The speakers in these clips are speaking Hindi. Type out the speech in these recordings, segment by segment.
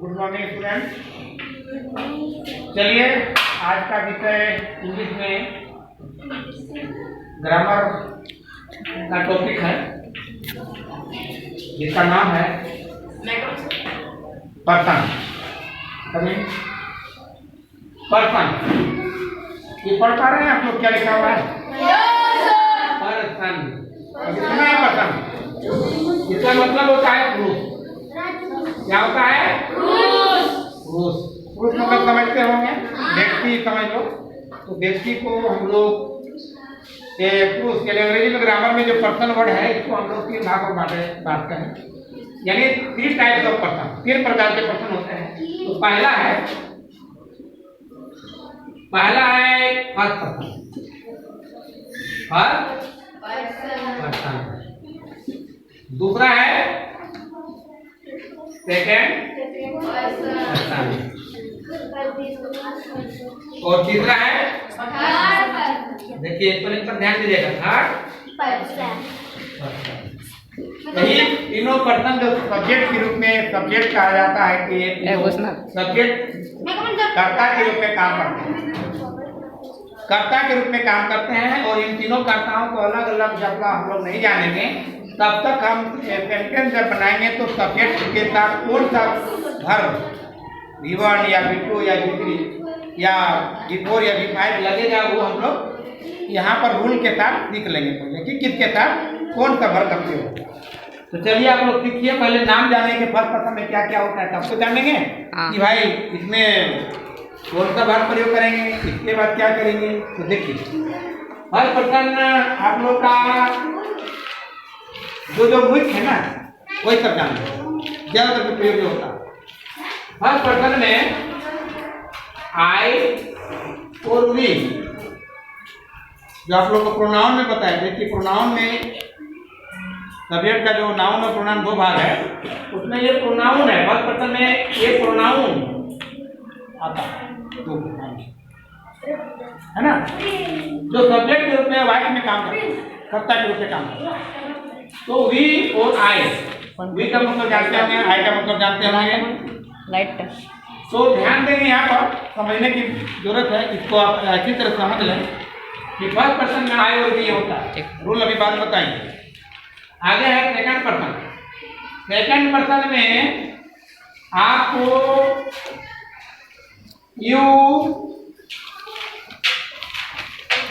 Good morning student. चलिए आज का विषय इंग्लिश में ग्रामर का टॉपिक है जिसका नाम है पर्सन। पर्सन ये पढ़ पा रहे हैं आप लोग? क्या लिखा हुआ है? पर्सन। कितना है पर्सन? इसका मतलब होता है पुरुष। क्या होता है? पुरुष। पुरुष मतलब समझते होंगे, व्यक्ति समझ लो। तो व्यक्ति को हम लोग पुरुष के लिए अंग्रेजी में ग्रामर में जो पर्सन वर्ड है इसको हम लोग 3 भागों में बांटते हैं, यानी 3 टाइप्स ऑफ पर्सन, 3 प्रकार के पर्सन होते हैं। तो पहला है फर्स्ट पर्सन। दूसरा है सेकंड पर्सन और तीसरा है देखिए पर ध्यान दीजिएगा थर्ड पर्सन। यही तीनों पर्सन जो सब्जेक्ट के रूप में सब्जेक्ट कहा जाता है कि सब्जेक्ट कर्ता के रूप में काम करते हैं, कर्ता के रूप में काम करते हैं। और इन तीनों कर्ताओं को अलग अलग जब हम लोग नहीं जानेंगे तब तक हम सेंटेंस जब बनाएंगे तो सब्जेक्ट के साथ कौन सा वर्ब V1 या V2 या V3 या V4 या V5 लगेगा वो हम लोग यहाँ पर रूल के साथ सीख लेंगे पहले कि किसके साथ कौन सा वर्ब करते हो। तो चलिए आप लोग सीखिए, पहले नाम जानेंगे फर्स्ट पर्सन में क्या क्या होता है तब तो जानेंगे कि भाई इसमें कौन सा वर्ब प्रयोग करेंगे, इसके बाद क्या करेंगे। तो देखिए फर्स्ट पर्सन आप लोग का जो मुख्य है ना वही सब जानते ज्यादातर प्रयोग होता है। फर्स्ट पर्सन में आई और वी जो आप लोग को प्रोनाउन में बताया। देखिए प्रोनाउन में सब्जेक्ट का जो नाउन और प्रोनाउन 2 भाग है, उसमें ये प्रोनाउन है। फर्स्ट पर्सन में ये प्रोनाउन आता है, 2 है ना, जो सब्जेक्ट के रूप में वाइफ में काम करता है, कर्ता के रूप में काम करता है। तो वी और आई, वी का मतलब जानते होंगे, आई का मतलब जानते होंगे लाइट। तो ध्यान देंगे यहाँ पर, समझने की जरूरत है, इसको आप अच्छी तरह समझ लें कि फर्स्ट पर्सन में आई और वी होता है। रूल अभी बाद बताएंगे। आगे है सेकंड पर्सन। सेकंड पर्सन में आपको यू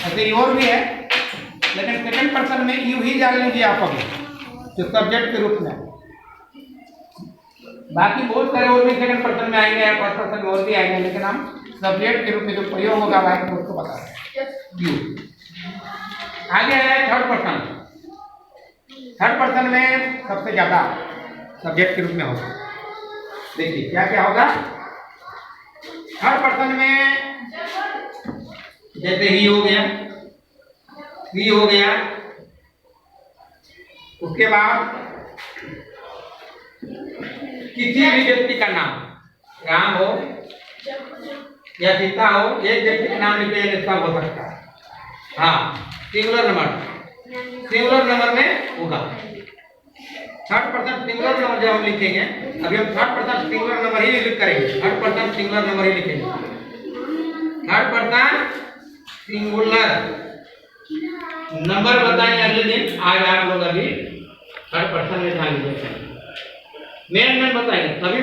ऐसे और भी है, लेकिन सेकंड पर्सन में यू ही जान लीजिए आप अभी जो सब्जेक्ट के रूप में। बाकी बहुत सारे और भी सेकंड पर्सन में आएंगे, फर्स्ट पर्सन में और भी आएंगे, लेकिन हम सब्जेक्ट के रूप में जो प्रयोग होगा भाई तो उसको बता रहे हैं यू। आगे है थर्ड पर्सन। थर्ड पर्सन में सबसे ज्यादा सब्जेक्ट के रूप में होगा। देखिए क्या क्या होगा थर्ड पर्सन में, जैसे ही हो गया, ही हो गया, उसके बाद किसी भी व्यक्ति का नाम, राम हो या सीता हो, एक व्यक्ति का नाम लिखे सब हो सकता है। हाँ सिंगुलर नंबर में होगा। थर्ड पर्सन सिंगुलर नंबर जब हम लिखेंगे, अभी हम थर्ड पर्सन सिंगुलर नंबर ही लिख करेंगे, थर्ड पर्सन सिंगुलर नंबर ही लिखेंगे। थर्ड पर्सन सिंगुलर नंबर बताएंगे अगले दिन। आज आप लोग अभी थर्ड पर्सन में ध्यान दीजिए, मेन बताएंगे, सभी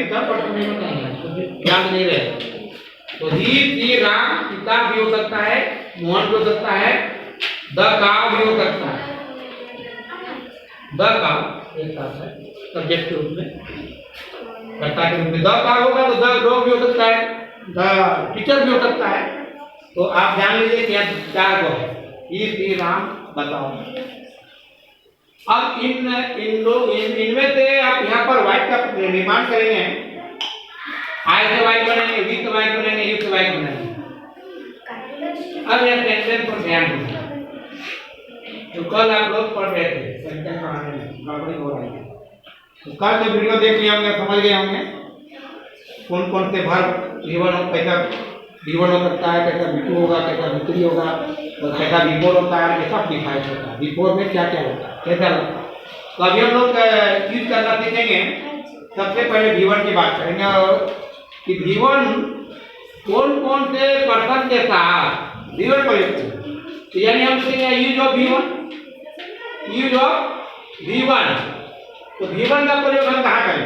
थर्ड पर्सन में बताएंगे, याद नहीं रहे तो ही सी राम सीता भी हो सकता है, मोहन भी हो सकता है, द काव भी हो सकता है। द काव एक साथ है सब्जेक्ट के रूप में, कर्ता के रूप में। द काव होगा तो द डॉग भी हो सकता है, द टीचर भी हो सकता है। तो आप जान लीजिए कि यहाँ 4 को है, ही सी राम बताओ। अब इनमें से आप यहाँ पर वाइट का निर्माण करेंगे, आई से वाइट बनेंगे, वी से वाइट बनेंगे, यू से वाइट बनेंगे। अब यह सेंटेंस पर ध्यान दें। तो कल आप लोग पढ़ रहे थे सेंटेंस पढ़ाने में गड़बड़ी हो रही है, तो कल जो वीडियो देख लिया होंगे, समझ गए होंगे कौन कौन से वर्ब V1 कैसा V1 हो सकता है, कैसा V2 होगा, कैसा V3 होगा और कैसा V4 होता है, कैसा V5 होता है, V4 में क्या क्या होता है, कैसा लगता है। तो अभी हम लोग यूज करना सीखेंगे सबसे पहले V1 की बात करेंगे और कि V1 कौन कौन से पर्सन के साथ V1 प्रयोग करें। तो यानी हम कहेंगे use of V1, use of V1। तो V1 का प्रयोग हम कहाँ करें,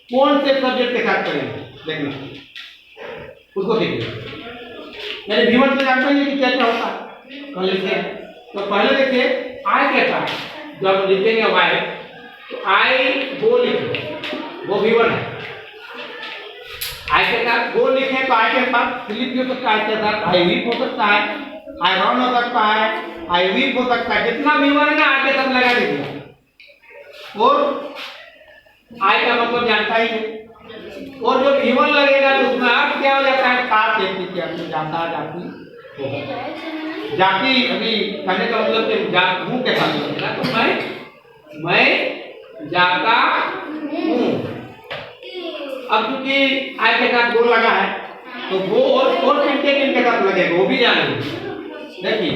कौन से सब्जेक्ट के साथ करेंगे, देखना उसको देखिए। यानी V1 से जानते हैं कि क्या क्या होता है, कल लिखते हैं। तो पहले देखिए I के साथ जब लिखेंगे Y, तो I वो लिखे, वो V1 है। I के साथ वो लिखें तो I के साथ फिलिप भी हो सकता है, I के साथ I वीक हो सकता है, I रॉन हो सकता है, I वीक हो सकता है। जितना V1 है ना I के साथ लगा दीजिए। और I का मतलब जानता ही है, और जो V1 लगेगा तो उसमें अर्थ क्या हो जाता है, साथ एक चीज के जाता जाती जाति। अभी कहने का मतलब कि जात हूँ के साथ लगेगा, तो मैं जाता हूँ। अब क्योंकि आई के साथ गो लगा है तो वो और किनके साथ लगेगा वो भी जानेंगे। देखिए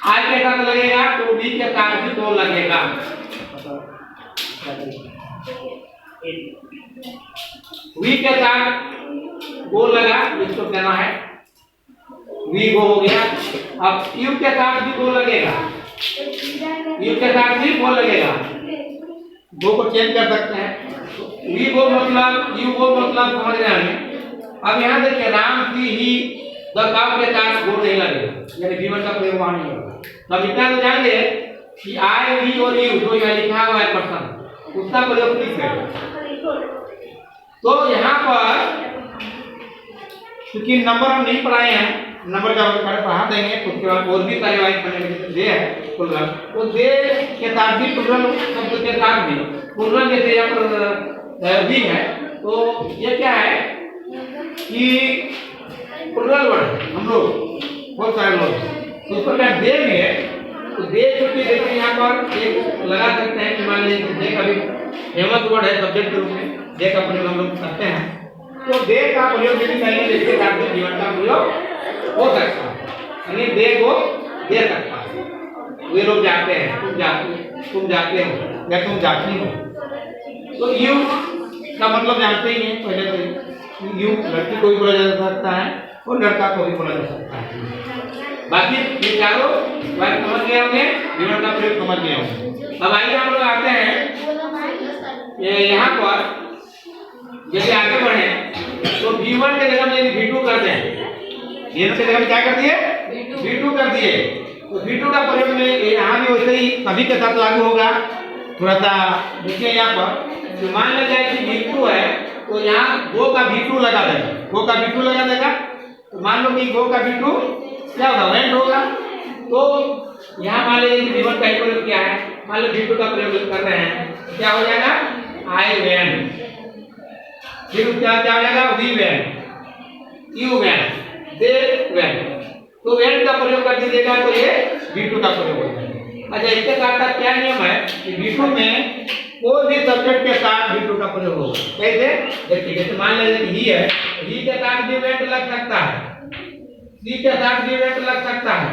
आई के साथ लगेगा तो बी के साथ भी गो लगेगा। वी के साथ गो लगा, इसको कहना है वी गो हो गया। अब यू के साथ भी गो लगेगा, यू के साथ भी गो लगेगा, गो को चेंज कर सकते हैं। वी गो मतलब यू गो मतलब समझ रहे हैं। अब यहाँ देखिए राम सी ही दकाव के साथ गो नहीं लगेगा, यानी V1 का प्रयोग वहां नहीं होगा। तो अब इतना तो जान ले कि आई वी और यू जो यहाँ लिखा हुआ है पर्सन, उसका प्रयोग किस है। तो यहाँ पर क्योंकि नंबर हम नहीं पढ़ाए हैं, नंबर का पढ़ा देंगे तो उसके बाद और भी कार्यवाही करने दे है प्लुरल, तो दे के साथ भी प्लुरल शब्द के साथ भी प्लुरल जैसे यहाँ पर भी है। तो ये क्या है कि प्लुरल वर्ड हम लोग बहुत सारे लोग तो उसको क्या दे में है, तो दे चुकी देखिए यहाँ पर एक लगा सकते हैं कि मान लीजिए दे का भी फेमस वर्ड है सब्जेक्ट के रूप में, दे का प्रयोग हम लोग करते हैं। तो दे का प्रयोग यदि कहेंगे जिसके साथ में जीवन का प्रयोग हो सकता है, यानी दे को दे सकता है। वे लोग जाते हैं, तुम जाते हो या तुम जाती हो। तो यू का मतलब जानते ही हैं पहले तो, यू लड़की को भी बोला जा सकता है और लड़का को भी बोला जा सकता है। बाकी ये चारों वाक्य समझ गए होंगे, जीवन का प्रयोग समझ गए होंगे। अब आइए हम लोग आते हैं यहाँ पर, यदि आगे बढ़े तो V1 के जगह में V2 कर दें, V1 के जगह में क्या कर दिए, V2 कर दिए। तो V2 का प्रयोग में यहाँ भी वैसे ही सभी के साथ लागू होगा। थोड़ा सा देखिए यहाँ पर, तो मान लिया जाए कि V2 है तो यहाँ गो का V2 लगा देगा, गो का V2 लगा देगा। तो मान लो कि गो का V2 क्या होगा, वेंट होगा। तो यहाँ मान लीजिए कि V1 का प्रयोग किया है, मान लो V2 का प्रयोग कर रहे हैं, क्या हो जाएगा, आई वेंट। फिर क्या हो जाएगा, we went, you went, they went. तो वेंट का प्रयोग कर दीजिएगा तो ये V2 का प्रयोग हो जाएगा। अच्छा इसके साथ साथ क्या नियम है कि V2 में कोई भी सब्जेक्ट के साथ V2 का प्रयोग होगा। कैसे, देखिए जैसे मान लीजिए ही है, ही के साथ भी वेंट लग सकता है, सी के साथ भी वेंट लग सकता है,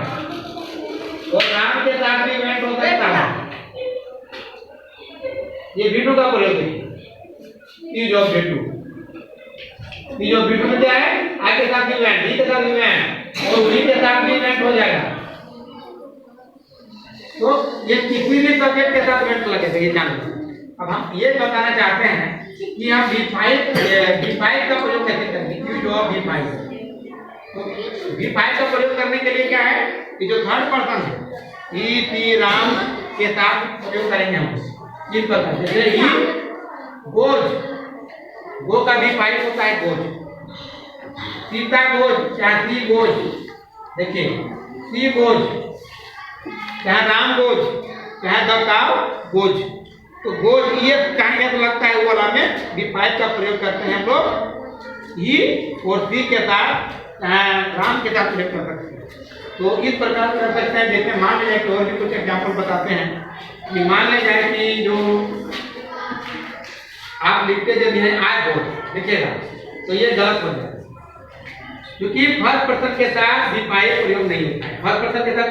और राम के साथ भी वेंट हो सकता है। ये V2 का प्रयोग है, यूज ऑफ V2। ये जो V2 में क्या है, आई के साथ भी वेंट, डी के साथ भी वेंट और वी के साथ भी वेंट हो जाएगा। तो ये किसी भी सब्जेक्ट के साथ वेंट लगेगा, ये जान लो। अब हम ये बताना चाहते हैं कि हम V5 का प्रयोग कैसे करेंगे, यूज ऑफ V5। तो V5 का प्रयोग करने के लिए क्या है कि जो थर्ड पर्सन है ही सी राम के साथ प्रयोग करेंगे हम इस प्रकार। जैसे ही गोज, गो का V5 होता है गोज, सीता गोज या सी गोज, देखिए सी गोज चाहे राम गोज चाहे दकाव गोज। तो गोज ये कहाँ लगता है वो वाला में V5 का प्रयोग करते हैं हम लोग, ही और सी के साथ राम के साथ प्रयोग कर सकते हैं। तो इस प्रकार कर सकते हैं। जैसे मान लीजिए कि और भी कुछ एग्जाम्पल बताते हैं कि मान लीजिए जाए कि जो आप लिखते जब है आई गोज लिखिएगा तो ये गलत हो जाएगा, क्योंकि फर्स्ट पर्सन के साथ V5 प्रयोग नहीं होता है, फर्स्ट पर्सन के साथ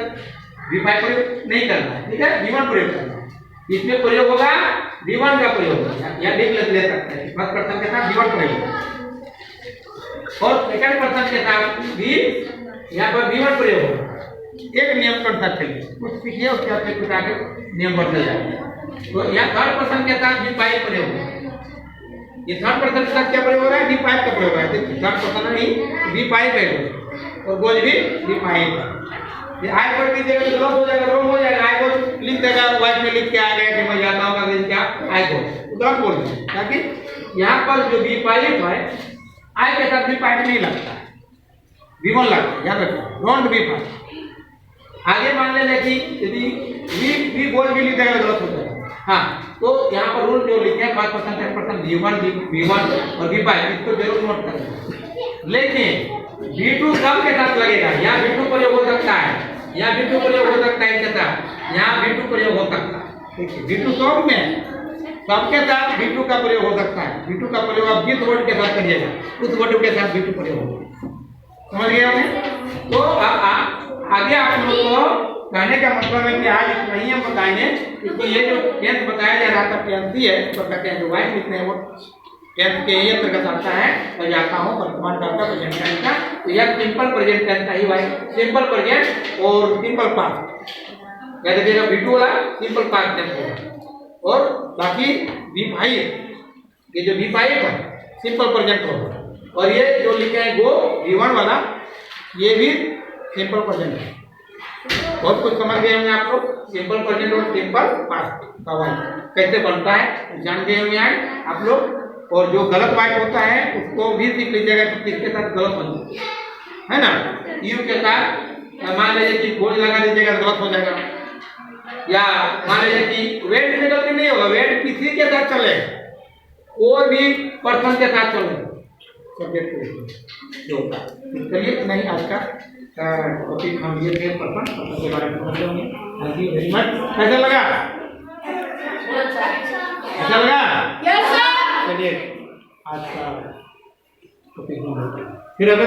V5 प्रयोग नहीं करना है, ठीक है, V1 प्रयोग करना है। इसमें प्रयोग होगा V1 का प्रयोग या लिख ले सकते हैं। फर्स्ट पर्सन के साथ V1 प्रयोग और सेकंड पर्सन के साथ भी यहाँ पर V1 प्रयोग होगा। एक नियम के अनुसार चलिए, कुछ सीखिए उसके बाद कुछ आगे नियम बढ़ते जाएंगे। तो यहाँ थर्ड पर्सन के साथ V5 प्रयोग होगा। ये थर्ड पर्सन के साथ क्या प्रयोग हो रहा है? V5 का प्रयोग हो रहा है। थर्ड पर्सन नहीं V5 प्रयोग और गोल भी V5 है। ये आई पर लीजिएगा तो गलत हो जाएगा, रॉन्ग हो जाएगा। आई को लिख देगा, व्हाइट में लिख के आ गया कि मैं जाता हूँ अगर क्या आई को गलत बोल दें, ताकि यहाँ पर जो V5 है आई के साथ V5 नहीं लगता है, V1 लगता है। याद रखिए, डोंट V5। आगे मान लेना कि यदि V गोल भी लिख देगा गलत हो जाएगा। हाँ, तो यहाँ पर रूल जो लिखे हैं 5%, 10%, V1 और V5 इसको जरूर नोट करें। लेकिन V2 कब के साथ लगेगा? यहाँ V2 प्रयोग हो सकता है, यहाँ V2 प्रयोग हो सकता है इनके साथ, यहाँ V2 प्रयोग हो सकता है। देखिए V2 सब में सबके साथ V2 का प्रयोग हो सकता है। V2 का प्रयोग आप जिस वर्ड के साथ करिएगा उस वर्ड के साथ V2 प्रयोग होगा। समझ गए हमें? तो आगे आप लोग को कहने का मतलब है कि आज इतना ही हम बताएंगे, क्योंकि ये जो टेंथ बताया जा रहा था टेंथ है, तो कहते हैं जो वाइट लिखते हैं वो टेंथ के ही अंतर्गत आता है। मैं जाता हूँ वर्तमान काल का प्रेजेंट टेंस का, तो यह सिंपल प्रेजेंट टेंस का ही वाइट, सिंपल प्रेजेंट और सिंपल पास्ट कह दीजिएगा। V2 वाला सिंपल पास्ट टेंस होगा और बाकी V5 ये जो V5 है सिंपल प्रेजेंट होगा। और ये जो लिखे हैं वो V1 वाला ये भी सिंपल प्रेजेंट है। बहुत कुछ समझ गए होंगे आप लोग, सिंपल प्रेजेंट और सिंपल पास्ट का वाइट कैसे बनता है जान गए होंगे आप लोग। और जो गलत वाइट होता है उसको भी सीख लीजिएगा कि किसके साथ गलत बनता है ना। यू के साथ मान लीजिए कि गोल लगा दीजिएगा गलत हो जाएगा, या मान लीजिए कि वेट में गलती नहीं होगा, वेट किसी के साथ चले, कोई भी पर्सन के साथ चले सब्जेक्ट जो होता है। चलिए नहीं आज का टॉपिक हम ये थे पर्सन के बारे में समझ लेंगे। Thank you very much. कैसा लगा? अच्छा लगा? चलिए आज का टॉपिक फिर अगर